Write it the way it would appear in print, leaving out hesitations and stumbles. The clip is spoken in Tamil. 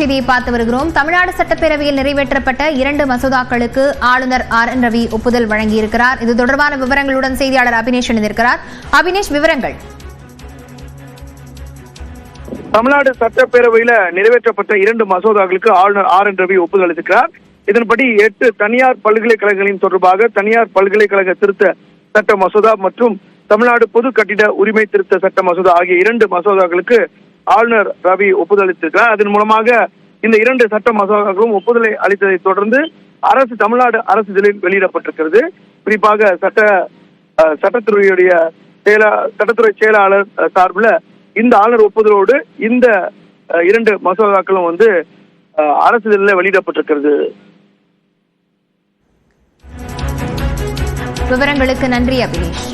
செய்தியை பார்த்து வருகிறோம். தமிழ்நாடு சட்டப்பேரவையில் நிறைவேற்றப்பட்ட 2 மசோதாக்களுக்கு ஆளுநர் RN ரவி ஒப்புதல் வழங்கியிருக்கிறார். இது தொடர்பான விவரங்களுடன் செய்தியாளர் அபினேஷ் இணைந்திருக்கிறார். அபினேஷ், விவரங்கள். தமிழ்நாடு சட்டப்பேரவையில நிறைவேற்றப்பட்ட 2 மசோதாக்களுக்கு ஆளுநர் RN ரவி ஒப்புதல் அளித்திருக்கிறார். இதன்படி 8 தனியார் பல்கலைக்கழகங்களின் தொடர்பாக தனியார் பல்கலைக்கழக திருத்த சட்ட மசோதா மற்றும் தமிழ்நாடு பொது கட்டிட உரிமை திருத்த சட்ட மசோதா ஆகிய 2 மசோதாக்களுக்கு ஆளுநர் ரவி ஒப்புதல் அளித்திருக்கிறார். அதன் மூலமாக இந்த 2 சட்ட மசோதாக்களும் ஒப்புதலை அளித்ததை தொடர்ந்து தமிழ்நாடு அரசு இதழில் வெளியிடப்பட்டிருக்கிறது. குறிப்பாக சட்டத்துறையுடைய சட்டத்துறை செயலாளர் சார்பில் இந்த ஆளுநர் ஒப்புதலோடு இந்த 2 மசோதாக்களும் அரசு இதழில் வெளியிடப்பட்டிருக்கிறது. விவரங்களுக்கு நன்றி அபினேஷ்.